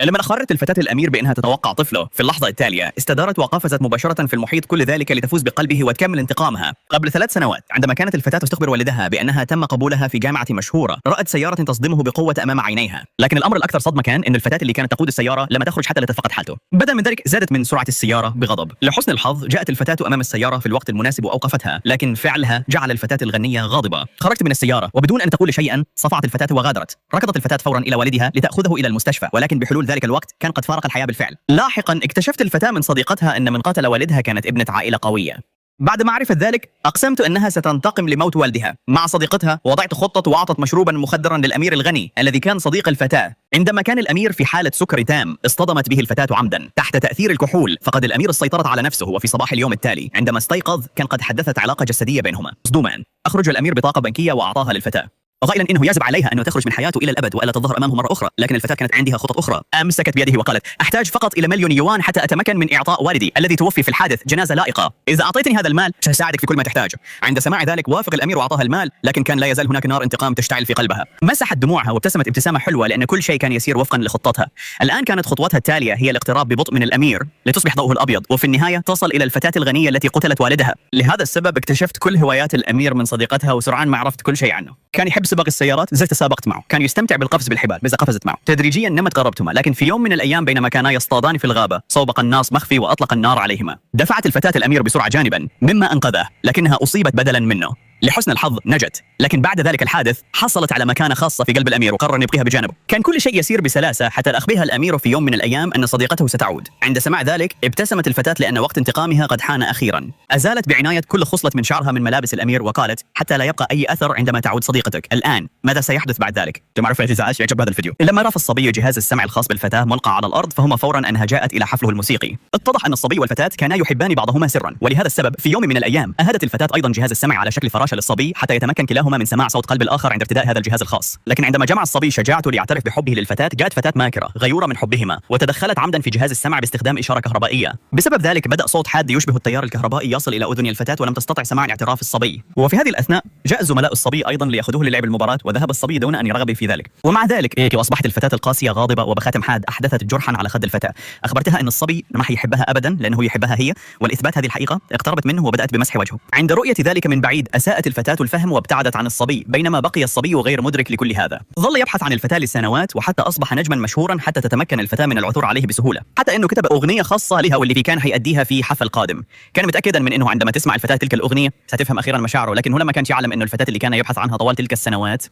لما أخبرت الفتاة الأمير بأنها تتوقع طفله في اللحظة التالية، استدارت وقفزت مباشرة في المحيط، كل ذلك لتفوز بقلبه وتكمل انتقامها. قبل 3 سنوات عندما كانت الفتاة تخبر والدها بأنها تم قبولها في جامعة مشهورة، رأت سيارة تصدمه بقوة أمام عينيها. لكن الأمر الأكثر صدمة كان أن الفتاة اللي كانت تقود السيارة لما تخرج حتى لا تتفقد حالته. بدلا من ذلك زادت من سرعة السيارة بغضب. لحسن الحظ جاءت الفتاة أمام السيارة في الوقت المناسب وأوقفتها، لكن فعلها جعل الفتاة الغنية غاضبة. خرجت من السيارة وبدون أن تقول شيئا صفعت الفتاة وغادرت. ركضت الفتاة فورا إلى والدها لتأخذه إلى المستشفى، ولكن بحلول ذلك الوقت كان قد فارق الحياة بالفعل. لاحقا اكتشفت الفتاة من صديقتها أن من قاتل والدها كانت ابنة عائلة قوية. بعد ما عرفت ذلك أقسمت أنها ستنتقم لموت والدها. مع صديقتها وضعت خطة وأعطت مشروبا مخدرا للأمير الغني الذي كان صديق الفتاة. عندما كان الأمير في حالة سكر تام اصطدمت به الفتاة عمدا تحت تأثير الكحول، فقد الأمير السيطرة على نفسه. وفي صباح اليوم التالي عندما استيقظ كان قد حدثت علاقة جسدية بينهما. مصدوما أخرج الأمير بطاقة بنكية وأعطاها للفتاة، قائلا انه يجب عليها ان تخرج من حياته الى الابد والا تظهر امامه مره اخرى. لكن الفتاه كانت عندها خطط اخرى. امسكت بيده وقالت: احتاج فقط الى 1,000,000 يوان حتى اتمكن من اعطاء والدي الذي توفي في الحادث جنازه لائقه. اذا اعطيتني هذا المال ساساعدك في كل ما تحتاج. عند سماع ذلك وافق الامير واعطاها المال، لكن كان لا يزال هناك نار انتقام تشتعل في قلبها. مسحت دموعها وابتسمت ابتسامه حلوه لان كل شيء كان يسير وفقا لخطتها. الان كانت خطوتها التاليه هي الاقتراب ببطء من الامير لتصبح ضوءه الابيض، وفي النهايه تصل الى الفتاه الغنيه التي قتلت والدها. لهذا السبب اكتشفت كل هوايات الامير من صديقتها، وسرعان ما عرفت كل شيء عنه. كان يحب سباق السيارات، زي تسابقت معه. كان يستمتع بالقفز بالحبال، بس قفزت معه. تدريجيا نمت قرابتهما، لكن في يوم من الايام بينما كانا يصطادان في الغابه صوب قناص مخفي واطلق النار عليهما. دفعت الفتاه الامير بسرعه جانبا مما انقذه، لكنها اصيبت بدلا منه. لحسن الحظ نجت، لكن بعد ذلك الحادث حصلت على مكانة خاصة في قلب الأمير وقرر أن يبقيها بجانبه. كان كل شيء يسير بسلاسة حتى أخبرها الأمير في يوم من الأيام أن صديقته ستعود. عند سماع ذلك ابتسمت الفتاة لأن وقت انتقامها قد حان أخيرا. أزالت بعناية كل خصلة من شعرها من ملابس الأمير وقالت: حتى لا يبقى أي أثر عندما تعود صديقتك. الآن ماذا سيحدث بعد ذلك؟ تعرف يا جزاش يعجب هذا الفيديو. لما رأى الصبي جهاز السمع الخاص بالفتاة ملقى على الأرض فهم فورا أنها جاءت إلى حفله الموسيقي. اتضح أن الصبي والفتاة كانا يحبان بعضهما سرا، ولهذا السبب في يوم من الأيام أهدت الفتاة أيضا جهاز السمع على شكل فراشة للصبي حتى يتمكن كلاهما من سماع صوت قلب الآخر عند ارتداء هذا الجهاز الخاص. لكن عندما جمع الصبي شجاعته ليعترف بحبه للفتاة، جاءت فتاة ماكرة غيورة من حبهما وتدخلت عمدا في جهاز السمع باستخدام إشارة كهربائية. بسبب ذلك بدأ صوت حاد يشبه التيار الكهربائي يصل إلى أذن الفتاة، ولم تستطع سماع اعتراف الصبي. وفي هذه الأثناء جاء زملاء الصبي أيضا ليأخذوه للعب المباراة، وذهب الصبي دون أن يرغب في ذلك. ومع ذلك وأصبحت الفتاة القاسية غاضبة وبخاتم حاد أحدثت جرحا على خد الفتاة. أخبرتها أن الصبي ما يحبها أبدا لأنه يحبها هي، والإثبات هذه الحقيقة اقتربت منه وبدأت بمسح وجهه. عند رؤية ذلك من بعيد أساءت الفتاة الفهم وابتعدت عن الصبي، بينما بقي الصبي غير مدرك لكل هذا. ظل يبحث عن الفتاة لسنوات وحتى أصبح نجما مشهورا حتى تتمكن الفتاة من العثور عليه بسهولة، حتى أنه كتب أغنية خاصة لها واللي كان حيأديها في حفل قادم. كان متأكدا من أنه عندما تسمع الفتاة تلك الأغنية ستفهم أخيرا مشاعره، لكن هو ما كانش يعلم أنه الفتاة اللي كان يبحث عنها طوال تلك السنوات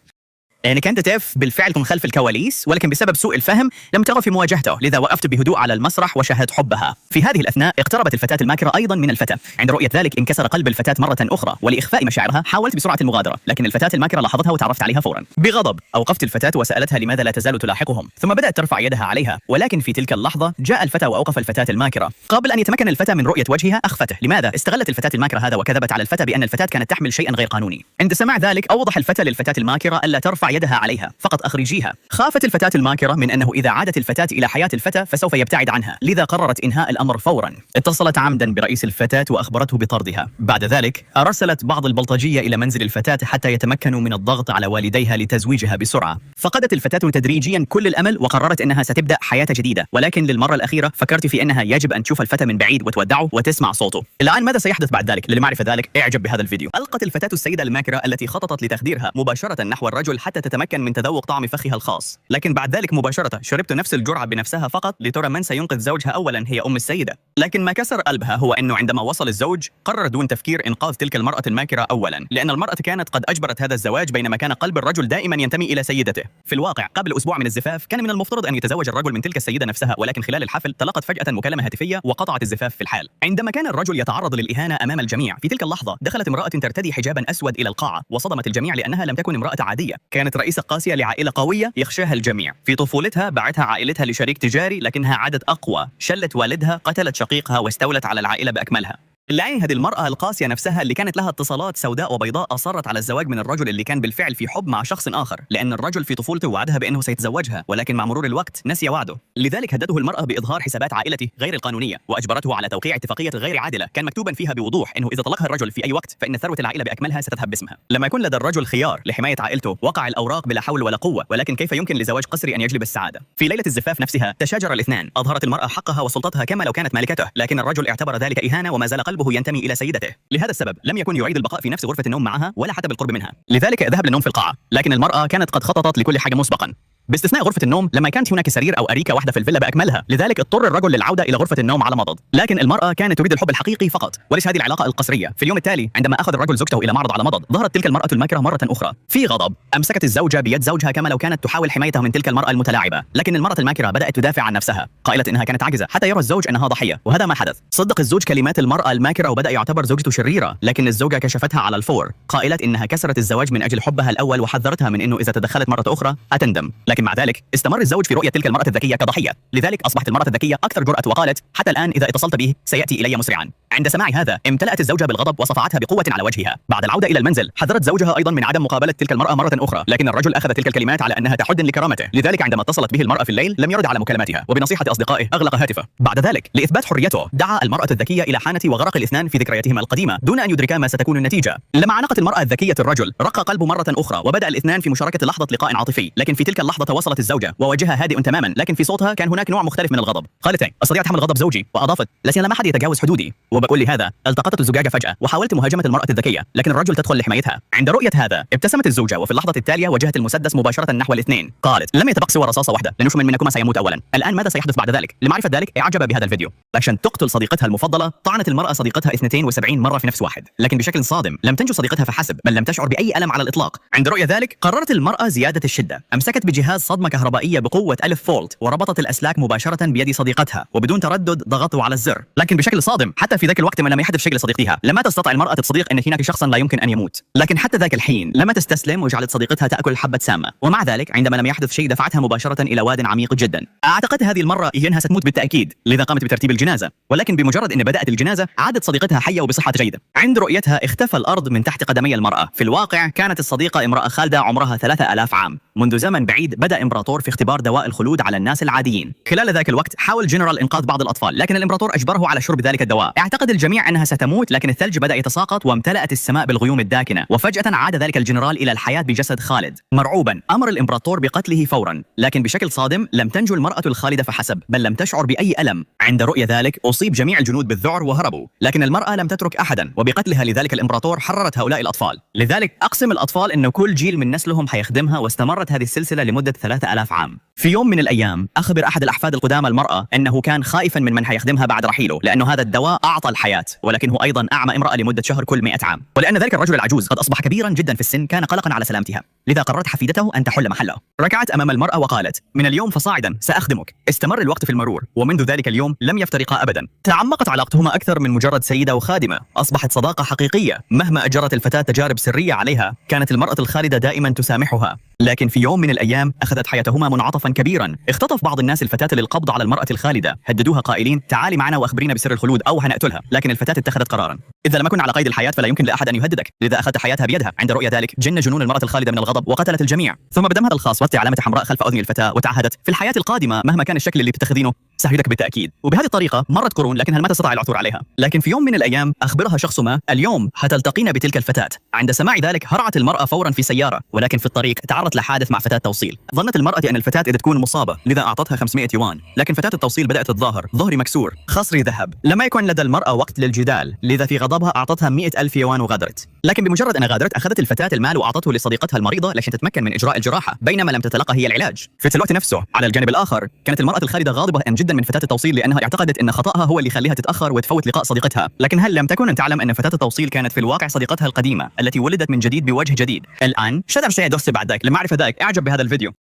يعني كانت تقف بالفعل من خلف الكواليس، ولكن بسبب سوء الفهم لم تقف في مواجهته، لذا وقفت بهدوء على المسرح وشاهدت حبها. في هذه الأثناء اقتربت الفتاة الماكرة أيضا من الفتى. عند رؤية ذلك انكسر قلب الفتاة مرة أخرى، ولإخفاء مشاعرها حاولت بسرعة المغادرة، لكن الفتاة الماكرة لاحظتها وتعرفت عليها فورا. بغضب أوقفت الفتاة وسألتها لماذا لا تزال تلاحقهم، ثم بدأت ترفع يدها عليها، ولكن في تلك اللحظة جاء الفتى وأوقف الفتاة الماكرة. قبل أن يتمكن الفتى من رؤية وجهها أخفته. لماذا؟ استغلت الفتاة الماكرة هذا وكذبت على الفتى بأن الفتاة كانت تحمل شيئا غير قانوني. عند سماع ذلك أوضح الفتى للفتاة الماكرة ألا ترفع يدها عليها، فقط أخرجيها. خافت الفتاة الماكرة من أنه إذا عادت الفتاة إلى حياة الفتى فسوف يبتعد عنها، لذا قررت إنهاء الأمر فورا. اتصلت عمدا برئيس الفتاة وأخبرته بطردها. بعد ذلك أرسلت بعض البلطجية إلى منزل الفتاة حتى يتمكنوا من الضغط على والديها لتزويجها بسرعة. فقدت الفتاة تدريجيا كل الأمل وقررت أنها ستبدأ حياة جديدة، ولكن للمرة الأخيرة فكرت في أنها يجب أن تشوف الفتى من بعيد وتودعه وتسمع صوته. الآن ماذا سيحدث بعد ذلك؟ للمعرفة ذلك اعجب بهذا الفيديو. ألقت الفتاة السيدة الماكرة التي خططت لتخديرها مباشرة نحو الرجل حتى تتمكن من تذوق طعم فخها الخاص، لكن بعد ذلك مباشرة شربت نفس الجرعة بنفسها فقط لترى من سينقذ زوجها. أولا هي أم السيدة، لكن ما كسر قلبها هو أنه عندما وصل الزوج قرر دون تفكير إنقاذ تلك المرأة الماكرة أولا، لأن المرأة كانت قد أجبرت هذا الزواج بينما كان قلب الرجل دائما ينتمي إلى سيدته. في الواقع قبل أسبوع من الزفاف كان من المفترض أن يتزوج الرجل من تلك السيدة نفسها، ولكن خلال الحفل تلقت فجأة مكالمة هاتفية وقطعت الزفاف في الحال. عندما كان الرجل يتعرض للإهانة أمام الجميع في تلك اللحظة دخلت امرأة ترتدي حجابا أسود إلى القاعة وصدمت الجميع لأنها لم تكن امرأة عادية، كانت رئيسة قاسية لعائلة قوية يخشاها الجميع. في طفولتها باعتها عائلتها لشريك تجاري، لكنها عادت أقوى، شلت والدها، قتلت شقيقها واستولت على العائلة بأكملها. لعين هذه المرأة القاسية نفسها اللي كانت لها اتصالات سوداء وبيضاء أصرت على الزواج من الرجل اللي كان بالفعل في حب مع شخص آخر، لأن الرجل في طفولته وعدها بأنه سيتزوجها، ولكن مع مرور الوقت نسي وعده. لذلك هدده المرأة بإظهار حسابات عائلته غير القانونية، وأجبرته على توقيع اتفاقية غير عادلة كان مكتوبا فيها بوضوح أنه إذا طلقها الرجل في أي وقت فإن ثروة العائلة بأكملها ستذهب باسمها. لما يكون لدى الرجل خيار لحماية عائلته وقع الأوراق بلا حول ولا قوة، ولكن كيف يمكن لزواج قسري أن يجلب السعادة؟ في ليلة الزفاف نفسها تشاجر الاثنان، أظهرت المرأة حقها وسلطتها كما لو كانت مالكته، لكن الرجل اعتبر ذلك إهانة وما زال قلبه ينتمي إلى سيدته. لهذا السبب لم يكن يعيد البقاء في نفس غرفة النوم معها ولا حتى بالقرب منها، لذلك ذهب للنوم في القاعة، لكن المرأة كانت قد خططت لكل حاجة مسبقا باستثناء غرفة النوم لما كانت هناك سرير أو أريكة واحدة في الفيلا بأكملها، لذلك اضطر الرجل للعودة إلى غرفة النوم على مضض، لكن المرأة كانت تريد الحب الحقيقي فقط وليس هذه العلاقة القسرية. في اليوم التالي عندما أخذ الرجل زوجته إلى معرض على مضض، ظهرت تلك المرأة الماكرة مرة أخرى. في غضب أمسكت الزوجة بيد زوجها كما لو كانت تحاول حمايته من تلك المرأة المتلاعبة، لكن المرأة الماكرة بدأت تدافع عن نفسها قائلة إنها كانت عاجزة حتى يرى الزوج أنها ضحية، وهذا ما حدث. صدق الزوج كلمات المرأة الماكرة وبدأ يعتبر زوجته شريرة، لكن الزوجة كشفتها على الفور قائلة إنها كسرت الزواج من أجل حبها الأول، وحذرتها من إنه إذا تدخلت مرة أخرى أتندم. لكن مع ذلك استمر الزوج في رؤية تلك المرأة الذكية كضحية، لذلك أصبحت المرأة الذكية أكثر جرأة وقالت حتى الآن إذا اتصلت به سيأتي إلي مسرعا. عند سماع هذا امتلأت الزوجة بالغضب وصفعتها بقوة على وجهها. بعد العودة إلى المنزل حذرت زوجها أيضا من عدم مقابلة تلك المرأة مرة أخرى، لكن الرجل أخذ تلك الكلمات على أنها تحد لكرامته، لذلك عندما اتصلت به المرأة في الليل لم يرد على مكالماتها، وبنصيحة أصدقائه أغلق هاتفه. بعد ذلك لإثبات حريته دعا المرأة الذكية إلى حانة وغرق الاثنان في ذكرياتهما القديمة دون أن يدركا ما ستكون النتيجة. لما عانقت المرأة الذكية الرجل رق قلبه مرة أخرى وبدأ الاثنان في مشاركة لحظة لقاء عاطفي، لكن في تلك اللحظة تواصلت الزوجة ووجهها هادئ تماما، لكن في صوتها كان هناك نوع مختلف من الغضب. قالت أستطيع تحمل غضب زوجي، وأضافت لسنا لما حد يتجاوز حدودي. وبكل هذا التقطت الزجاجة فجأة وحاولت مهاجمة المرأة الذكية، لكن الرجل تدخل لحمايتها. عند رؤية هذا ابتسمت الزوجة وفي اللحظة التالية وجهت المسدس مباشرة نحو الاثنين. قالت لم يتبق سوى رصاصة واحدة، لنشم منكما سيموت أولا. الآن ماذا سيحدث بعد ذلك؟ لمعرفة ذلك اعجب بهذا الفيديو. عشان تقتل صديقتها المفضلة طعنت المرأة صديقتها 72 مرة في نفس واحد، لكن بشكل صادم لم تنجو صديقتها فحسب بل لم تشعر بأي ألم على الإطلاق. عند رؤية ذلك قررت المرأة زيادة الشدة، أمسكت بجهاز صدمة كهربائية بقوة 1000 فولت وربطت الأسلاك مباشرة بيد صديقتها، وبدون تردد ضغطوا على الزر، لكن بشكل صادم حتى في ذاك الوقت ما لم يحدث شيء لصديقتها. لما تستطيع المرأة تصديق أن هناك شخصا لا يمكن أن يموت، لكن حتى ذاك الحين لما تستسلم وجعلت صديقتها تأكل حبة سامة، ومع ذلك عندما لم يحدث شيء دفعتها مباشرة إلى واد عميق جدا. أعتقد هذه المرة إنها ستموت بالتأكيد، لذا قامت بترتيب الجنازة، ولكن بمجرد أن بدأت الجنازة عادت صديقتها حية وبصحة جيدة. عند رؤيتها اختفى الأرض من تحت قدمي المرأة. في الواقع كانت الصديقة امرأة خالدة عمرها 3000 عام. منذ زمن بعيد بدأ إمبراطور في اختبار دواء الخلود على الناس العاديين. خلال ذاك الوقت حاول جنرال إنقاذ بعض الأطفال، لكن الإمبراطور أجبره على شرب ذلك الدواء. اعتقد الجميع أنها ستموت، لكن الثلج بدأ يتساقط وامتلأت السماء بالغيوم الداكنة، وفجأة عاد ذلك الجنرال إلى الحياة بجسد خالد. مرعوبا أمر الإمبراطور بقتله فورا، لكن بشكل صادم لم تنجو المرأة الخالدة فحسب بل لم تشعر بأي ألم. عند رؤية ذلك أصيب جميع الجنود بالذعر وهربوا، لكن المرأة لم تترك أحدا، وبقتلها لذلك الإمبراطور حررت هؤلاء الأطفال. لذلك أقسم الأطفال أن كل جيل من نسلهم حيخدمها، واستمرت هذه السلسلة لمدة 3000 عام. في يوم من الأيام أخبر أحد الأحفاد القدامى المرأة أنه كان خائفا من حيخدمها بعد رحيله، لأنه هذا الدواء أعطى الحياة، ولكنه أيضا أعمى امرأة لمدة شهر كل 100 عام، ولأن ذلك الرجل العجوز قد أصبح كبيرا جدا في السن كان قلقا على سلامتها، لذا قررت حفيدته أن تحل محله. ركعت أمام المرأة وقالت من اليوم فصاعدا سأخدمك. استمر الوقت في المرور، ومنذ ذلك اليوم لم يفترقا أبدا. تعمقت علاقتهما أكثر من مجرد سيدة وخادمة، أصبحت صداقة حقيقية. مهما أجرت الفتاة تجارب سرية عليها كانت المرأة الخالدة دائما تسامحها، لكن في يوم من الأيام أخذت حياتهما منعطفا كبيرا. اختطف بعض الناس الفتاة للقبض على المرأة الخالدة، هددوها قائلين تعالي معنا وأخبرينا بسر الخلود أو هنقتلها، لكن الفتاة اتخذت قرارا إذا لم أكن على قيد الحياة فلا يمكن لأحد أن يهددك، لذا أخذت حياتها بيدها. عند رؤية ذلك جن جنون المرأة الخالدة من الغضب وقتلت الجميع، ثم بدمها الخاص وضعت علامة حمراء خلف أذن الفتاة وتعهدت في الحياة القادمة مهما كان الشكل اللي تتخذينه سأهددك بالتأكيد. وبهذه الطريقة مرت قرون لكنها لم تستطع العثور عليها، لكن في يوم من الأيام أخبرها شخص ما اليوم هتلتقين بتلك الفتاة. عند سماع ذلك هرعت المرأة فورا في سيارة، ولكن في الطريق تعرضت لحادث مع فتاة توصيل. ظنت المرأة أن الفتاة إذا تكون مصابة لذا أعطتها 500 يوان، لكن فتاة التوصيل بدأت تتظاهر ظهري مكسور خصري ذهب. لما يكون لدى المرأة وقت للجدال، لذا في غضبها أعطتها 100,000 يوان وغادرت، لكن بمجرد أن غادرت أخذت الفتاة المال وأعطته لصديقتها المريضة لكي تتمكن من إجراء الجراحة بينما لم تتلقى هي العلاج. في الوقت نفسه على الجانب الآخر كانت المرأة الخالدة غاضبة جدا من فتاة التوصيل لأنها اعتقدت أن خطأها هو اللي يخليها تتأخر وتفوت لقاء صديقتها، لكن هل لم تكن أن تعلم أن فتاة التوصيل كانت في الواقع صديقتها القديمة التي ولدت من جديد بوجه جديد. الآن شدر شيء دوس بعد ذلك. لمعرفة ذلك اعجب بهذا الفيديو.